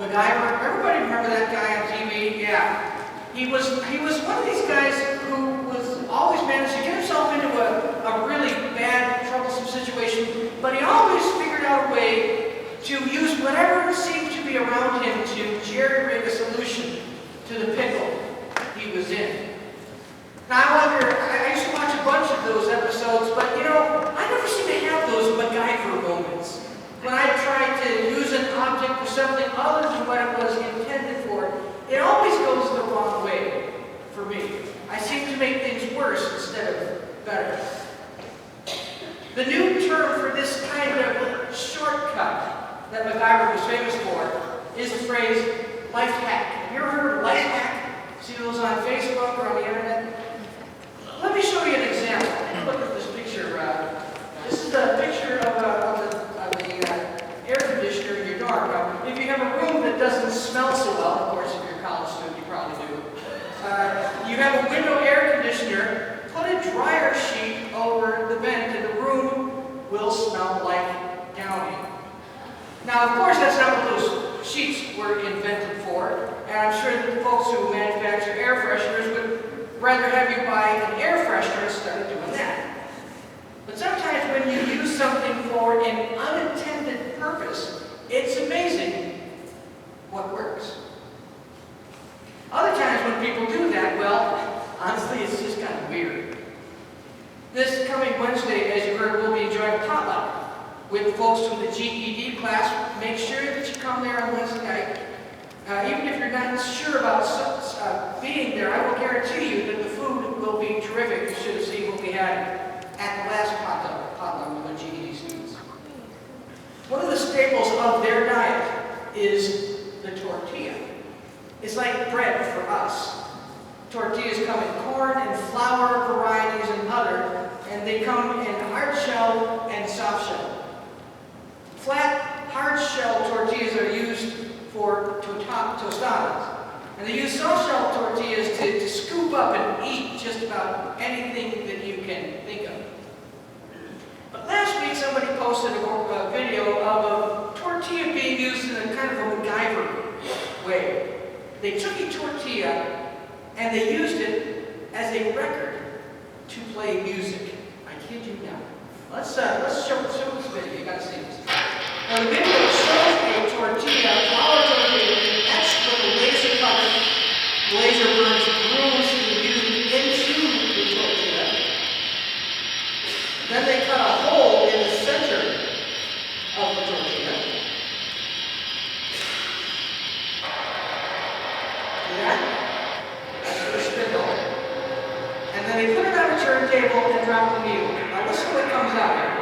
MacGyver. Everybody remember that guy on TV? Yeah. He was one of these guys who was always managed to get himself into a really bad, troublesome situation, but he always figured out a way to use whatever seemed to be around him to jerry-rig a solution to the pickle he was in. Now I wonder, I used to watch a bunch of those episodes, but you know, I never seem to have those MacGyver moments. When I tried to use an object for something other than what it was intended for, it always goes the wrong way for me. I seem to make things worse instead of better. The new term for this kind of shortcut that MacGyver was famous for is the phrase life hack. Have you ever heard of life hack? See those on Facebook or on the internet? Let me show you an example. Look at this picture. This is a picture of the air conditioner in your dorm. If you have a room that doesn't smell so well, of course, if you're a college student, you probably do. You have a window air conditioner, put a dryer sheet over the vent and the room will smell like downy. Now, of course, that's not what those sheets were invented for, and I'm sure that the folks who manufacture air fresheners would rather have you buy an air freshener instead of doing that. But sometimes when you use something for an unintended purpose, it's amazing what works. Other times when people do that, well, honestly, it's just kind of weird. This coming Wednesday, as you heard, we'll be enjoying potluck with folks from the GED class. Make sure that you come there on Wednesday night. Even if you're not sure about being there, I will guarantee you that the food will be terrific. You should have seen what we had at the last potluck with the GED students. One of the staples of their diet is the tortilla. It's like bread for us. Tortillas come in corn and flour varieties and other, and they come in hard shell and soft shell. Flat, hard shell tortillas are used for tostadas. And they use soft shell tortillas to scoop up and eat just about anything that you can think of. But last week somebody posted a video of a tortilla being used in a kind of a MacGyver way. They took a tortilla and they used it as a record to play music. I kid you not. Let's show this video. You gotta see this. Now the video shows a tortilla, flour tortilla, etched with a laser cutter. Laser burns grooves the music into the tortilla. Then they cut a hole in the center of the tortilla. See that? That's for the spindle. And then they put it on a turntable and drop the needle. Now listen to what comes out here.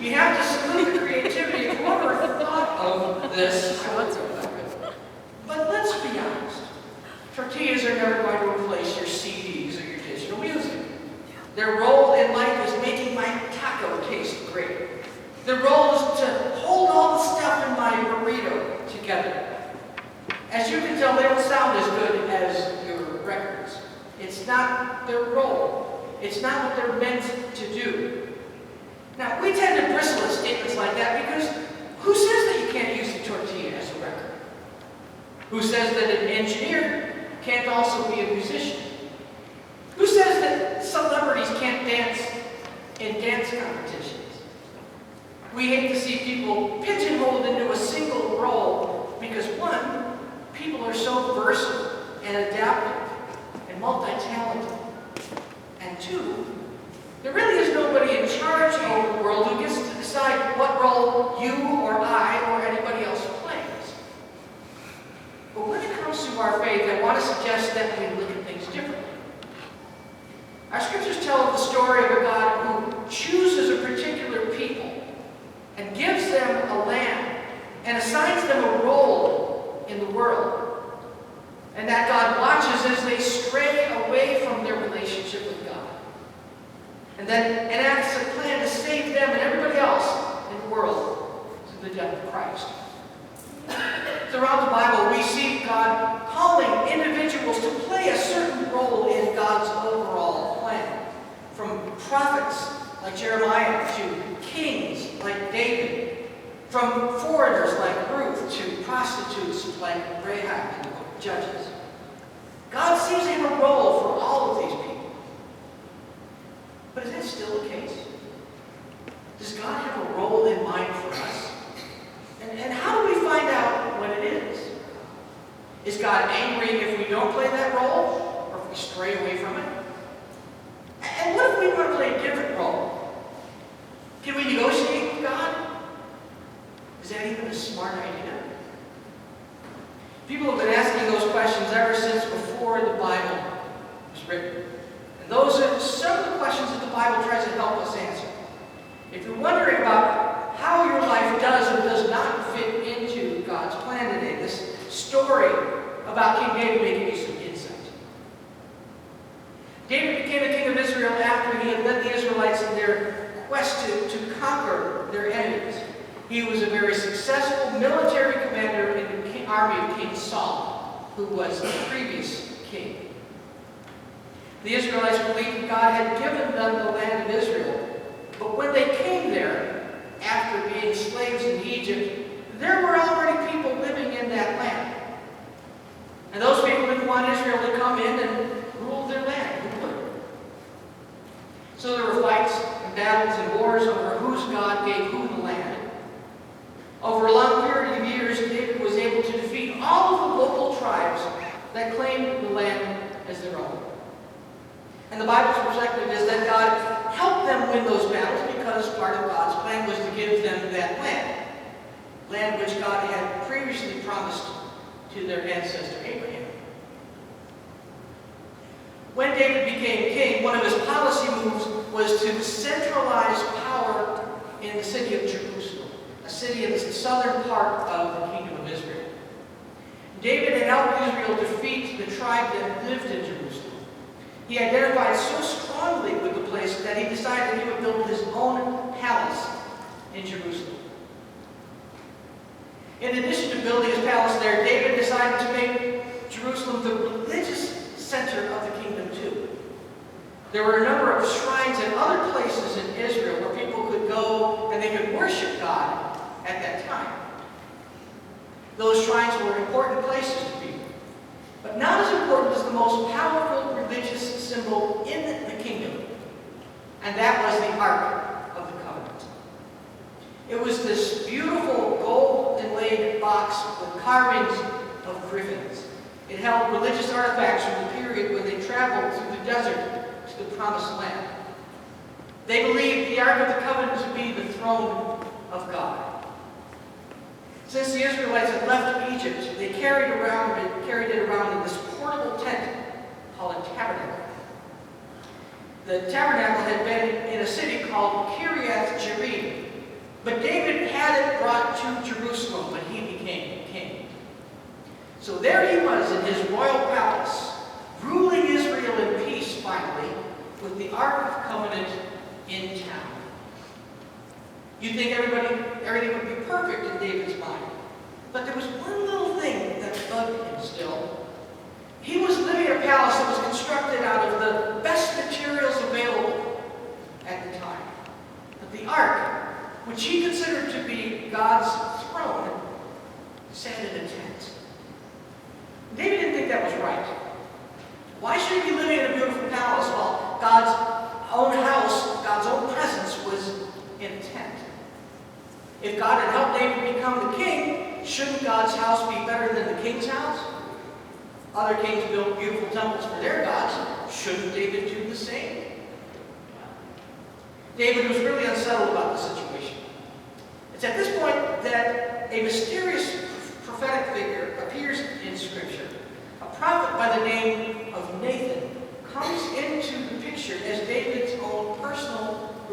You have to salute the creativity of whoever thought of this concept. But let's be honest. Tortillas are never going to replace your CDs or your digital music. Their role in life is making my taco taste great. Their role is to hold all the stuff in my burrito together. As you can tell, they don't sound as good as your records. It's not their role. It's not what they're meant to do. Now, we tend to bristle at statements like that because who says that you can't use the tortilla as a record? Who says that an engineer can't also be a musician? Who says that celebrities can't dance in dance competitions? We hate to see people pigeonholed into a single role because one, people are so versatile and adaptive and multi-talented. And two, there really is nobody in charge of the world who gets to decide what role you or I or anybody else plays. our faith, I want to suggest that we look at things differently. Our scriptures tell of the story of a God who chooses a particular people and gives them a land and assigns them a role in the world. And that God watches as they stray away from their relationship with God. And then enacts a plan to save them and everybody else in the world through the death of Christ. Throughout the Bible, we see God calling individuals to play a certain role in God's overall plan. From prophets like Jeremiah to kings like David. From foreigners like Ruth to prostitutes like Rahab in the book of Judges. God seems to have a role for all of these people. But is that still the case? Does God have a role in mind for us? And how do we find out what it is? Is God angry if we don't play that role? Or if we stray away from it? And what if we want to play a different role? Can we negotiate with God? Is that even a smart idea? People have been asking those questions ever since before the Bible was written. And those are some of the questions that the Bible tries to help us answer. If you're wondering about how your life does or does not fit into God's plan today, this story about King David may give you some insight. David became the king of Israel after he had led the Israelites in their quest to conquer their enemies. He was a very successful military commander in the army of King Saul, who was the previous king. The Israelites believed that God had given them the land of Israel, but when they came there, after being slaves in Egypt, there were already people living in that land. And those people didn't want Israel to come in and rule their land. Who would? So there were fights and battles and wars over whose God gave who the land. Over a long period of years, David was able to defeat all of the local tribes that claimed the land as their own. And the Bible's perspective is that God helped them win those battles because part of God's plan was to give them that land which God had previously promised to their ancestor Abraham. When David became king, one of his policy moves was to centralize power in the city of Jerusalem, a city in the southern part of the kingdom of Israel. David had helped Israel defeat the tribe that lived in Jerusalem. He identified so strongly with the place that he decided he would build his own palace in Jerusalem. In addition to building his palace there, David decided to make Jerusalem the religious center of the kingdom too. There were a number of shrines and other places in Israel where people could go and they could worship God at that time. Those shrines were important places to people, but not as important as the most powerful religious symbol in the kingdom, and that was the Ark of the Covenant. It was this beautiful gold-inlaid box with carvings of griffins. It held religious artifacts from the period when they traveled through the desert to the Promised Land. They believed the Ark of the Covenant to be the throne of God. Since the Israelites had left Egypt, they carried it around in this portable tent called a tabernacle. The tabernacle had been in a city called Kiriath Jearim, but David had it brought to Jerusalem when he became king. So there he was in his royal palace, ruling Israel in peace finally, with the Ark of Covenant in town. You'd think everything would be perfect in David's mind. But there was one little thing that bugged him still. He was living in a palace that was constructed out of the best materials available at the time. But the Ark, which he considered to be God's throne, sat in a tent. David didn't think that was right. Why should he be living in a beautiful palace while God's own house, God's own presence was in a tent? If God had helped David become the king, shouldn't God's house be better than the king's house? Other kings built beautiful temples for their gods. Shouldn't David do the same? David was really unsettled about the situation. It's at this point that a mysterious prophetic figure appears in Scripture, a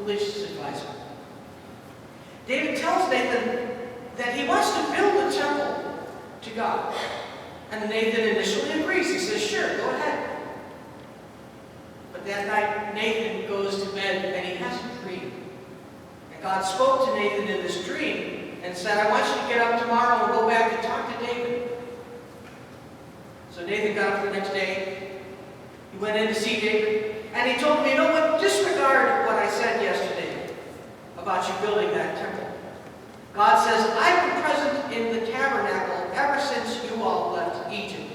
religious advisor. David tells Nathan that he wants to build a temple to God. And Nathan initially agrees. He says, sure, go ahead. But that night, Nathan goes to bed and he has a dream. And God spoke to Nathan in this dream and said, I want you to get up tomorrow and go back and talk to David. So Nathan got up the next day. He went in to see David. And he told him, you know what, disregard what I said yesterday about you building that temple. God says, I've been present in the tabernacle ever since you all left Egypt.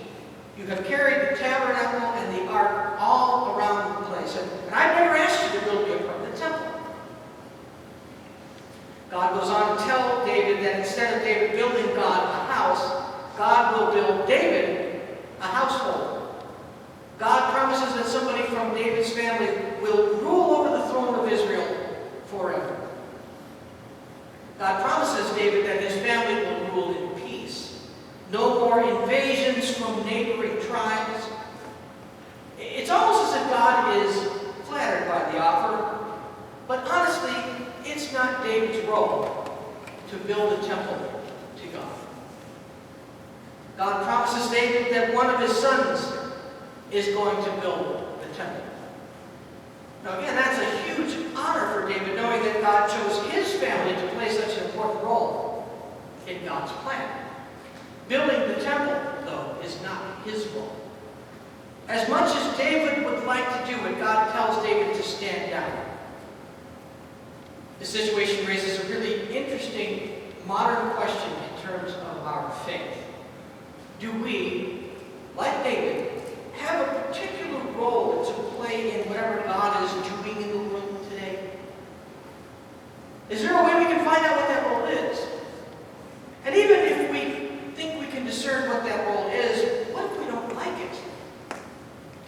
You have carried the tabernacle and the ark all around the place. And I've never asked you to build me a permanent temple. God goes on to tell David that instead of David building God a house, God will build David a household. God promises that somebody from David's family will rule over the throne of Israel forever. God promises David that his family will rule in peace. No more invasions from neighboring tribes. It's almost as if God is flattered by the offer, but honestly, it's not David's role to build a temple to God. God promises David that one of his sons is going to build the temple. Now again, that's a huge honor for David, knowing that God chose his family to play such an important role in God's plan. Building the temple, though, is not his role. As much as David would like to do it, God tells David to stand down. The situation raises a really interesting modern question in terms of our faith. Do we, like David, have a particular role to play in whatever God is doing in the world today? Is there a way we can find out what that role is? And even if we think we can discern what that role is, what if we don't like it?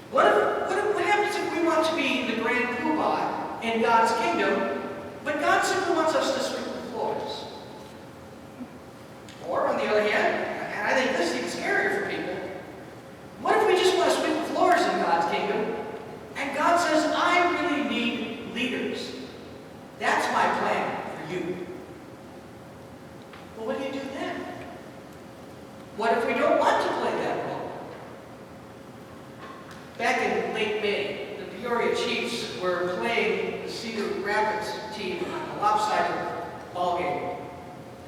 What happens if we want to be the grand poobah in God's kingdom, but God simply wants us to sweep the floors? Or, on the other hand, and I think this is even scarier for people, what if we just want to sweep the floors in God's kingdom, and God says, I really need leaders. That's my plan for you. Well, what do you do then? What if we don't want to play that role? Back in late May, the Peoria Chiefs were playing the Cedar Rapids team on a lopsided ball game.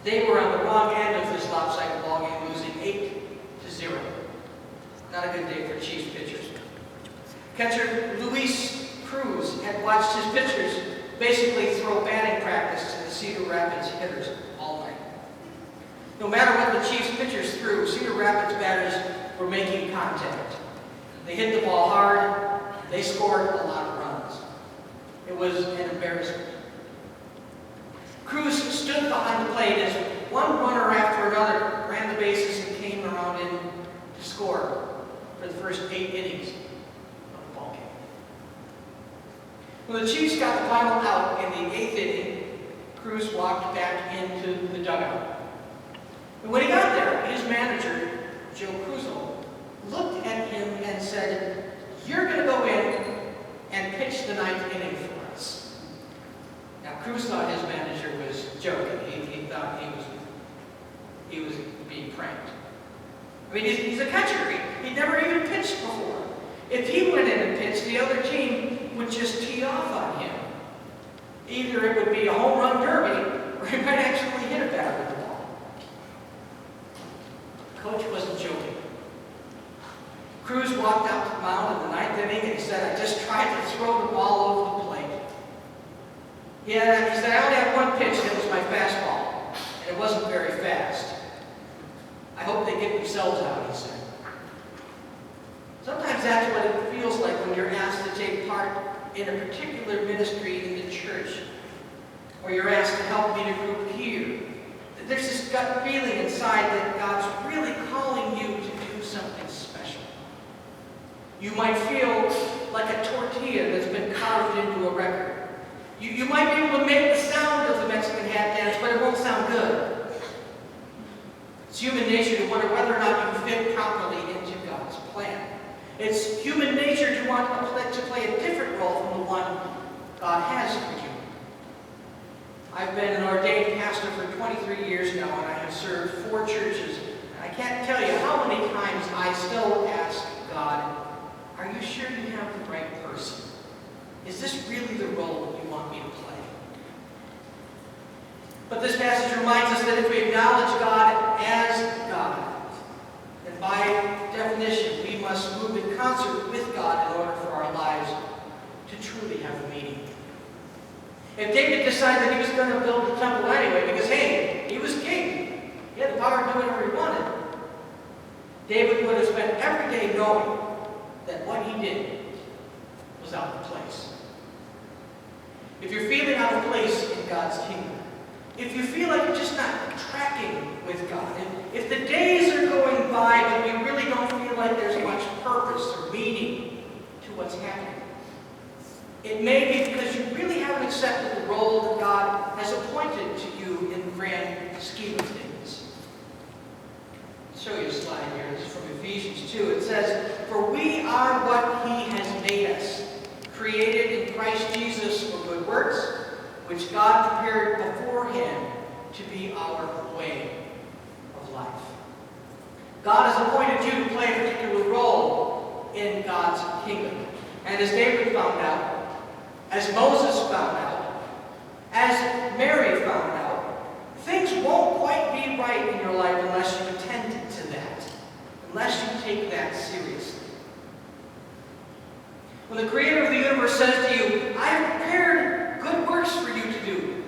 They were on the wrong end of this lopsided ball game, losing 8-0. Not a good day for Chiefs pitchers. Catcher Luis Cruz had watched his pitchers basically throw batting practice to the Cedar Rapids hitters all night. No matter what the Chiefs pitchers threw, Cedar Rapids batters were making contact. They hit the ball hard. They scored a lot of runs. It was an embarrassment. Cruz stood behind the plate as one runner after another ran the bases and came around in to score for the first 8 innings of the ball game. When the Chiefs got the final out in the 8th inning, Cruz walked back into the dugout. And when he got there, his manager, Joe Cruzo, looked at him and said, "You're going to go in and pitch the 9th inning for us." Now, Cruz thought his manager was joking. He thought he was being pranked. I mean, he's a catcher. He'd never even pitched before. If he went in and pitched, the other team would just tee off on him. Either it would be a home run derby, or he might actually hit a batter with the ball. Coach wasn't joking. Cruz walked out to the mound in the 9th inning and he said, "I just tried to throw the ball over the plate." He said, "I only had one pitch, and it was my fastball, and it wasn't very fast. I hope they get themselves out," he said. Sometimes that's what it feels like when you're asked to take part in a particular ministry in the church, or you're asked to help lead a group here. There's this gut feeling inside that God's really calling you to do something special. You might feel like a tortilla that's been carved into a record. You might be able to make the sound of the Mexican hat dance, but it won't sound good. It's human nature to wonder whether or not you fit properly into God's plan. It's human nature to want to play a different role from the one God has for you. I've been an ordained pastor for 23 years now, and I have served 4 churches. And I can't tell you how many times I still ask God, are you sure you have the right person? Is this really the role you want me to play? But this passage reminds us that if we acknowledge God as God, then by definition we must move in concert with God in order for our lives to truly have a meaning. If David decided that he was going to build the temple anyway, because hey, he was king, he had the power to do whatever he wanted, David would have spent every day knowing that what he did was out of place. If you're feeling out of place in God's kingdom, if you feel like you're just not tracking with God, if the days are going by but you really don't feel like there's much purpose or meaning to what's happening, it may be because you really haven't accepted the role that God has appointed to you in the grand scheme of things. I'll show you a slide here. This is from Ephesians 2. It says, "For we are what He has made us, created in Christ Jesus for good works, which God prepared beforehand to be our way of life." God has appointed you to play a particular role in God's kingdom. And as David found out, as Moses found out, as Mary found out, things won't quite be right in your life unless you attend to that, unless you take that seriously. When the Creator of the universe says to you, "I have prepared good works for you to do,"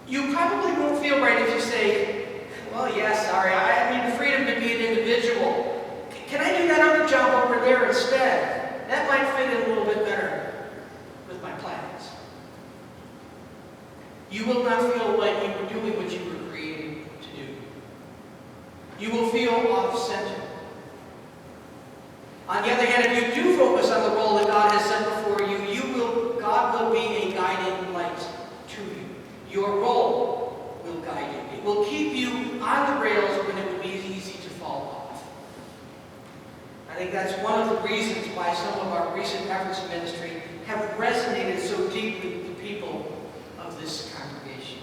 you probably won't feel right if you say, "Well, yeah, sorry, I need the freedom to be an individual. Can I do that other job over there instead? That might fit in a little bit better with my plans." You will not feel like you were doing what you were created to do. You will feel off-center. On the other hand, if you do focus on the role that God has set before you, God will be a guiding light to you. Your role will guide you. It will keep you on the rails when it would be easy to fall off. I think that's one of the reasons why some of our recent efforts in ministry have resonated so deeply with the people of this congregation.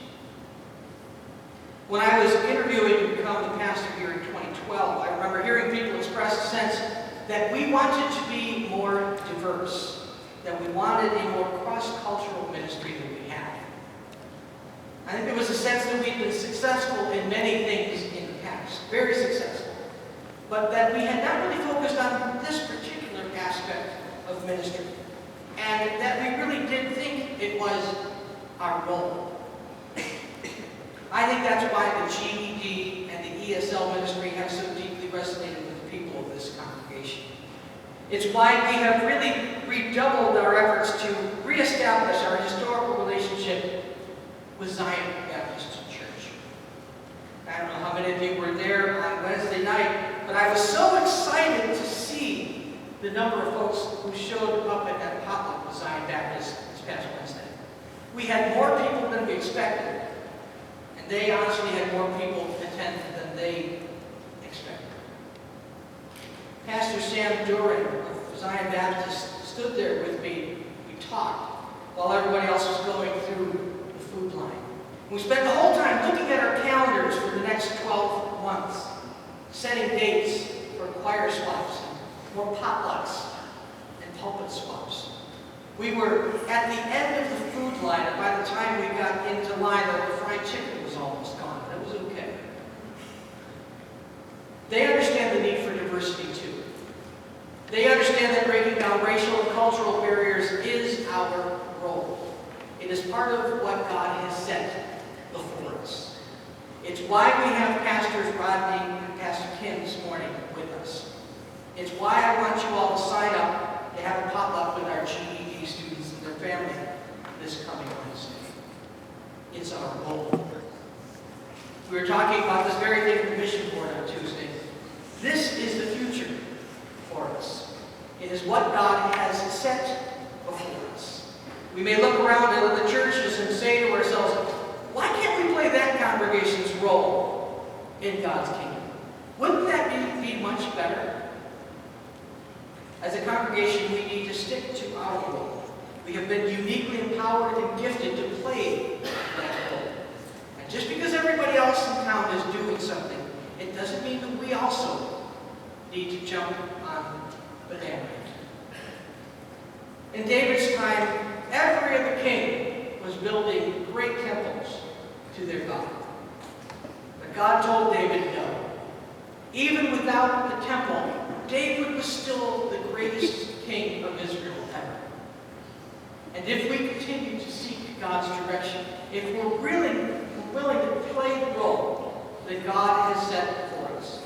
When I was interviewing to become the pastor here in 2012, I remember hearing people express a sense that we wanted to be more diverse, that we wanted a more cross-cultural ministry than we had. I think there was a sense that we'd been successful in many things in the past, very successful, but that we had not really focused on this particular aspect of ministry, and that we really did think it was our role. I think that's why the GED and the ESL ministry have so deeply resonated with the people of this congregation. It's why we have really redoubled our efforts to reestablish our historical relationship with Zion Baptist Church. I don't know how many of you were there on Wednesday night, but I was so excited to see the number of folks who showed up at that potluck with Zion Baptist this past Wednesday. We had more people than we expected, and they honestly had more people attend than they expected. Pastor Sam Duran of Zion Baptist stood there with me. We talked while everybody else was going through the food line. We spent the whole time looking at our calendars for the next 12 months, setting dates for choir swaps, and more potlucks, and pulpit swaps. We were at the end of the food line, and by the time we got into line, the fried chicken was almost gone. That was okay. They understand the need for diversity too. They understand that breaking down racial and cultural barriers is our role. It is part of what God has set before us. It's why we have Pastors Rodney and Pastor Kim this morning with us. It's why I want you all to sign up to have a potluck with our GED students and their family this coming Wednesday. It's our goal. We were talking about this very thing at the mission board on Tuesday. This is the future for us. It is what God has set before us. We may look around at the churches and say to ourselves, why can't we play that congregation's role in God's kingdom? Wouldn't that be much better? As a congregation, we need to stick to our role. We have been uniquely empowered and gifted to play that role. And just because everybody else in town is doing something, it doesn't mean that we also need to jump on the bandwagon. In David's time, every other king was building great temples to their God. But God told David no. Even without the temple, David was still the greatest king of Israel ever. And if we continue to seek God's direction, if we're really willing to play the role that God has set for us,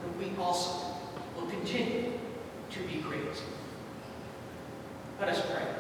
then we also will continue to be great. Let us pray.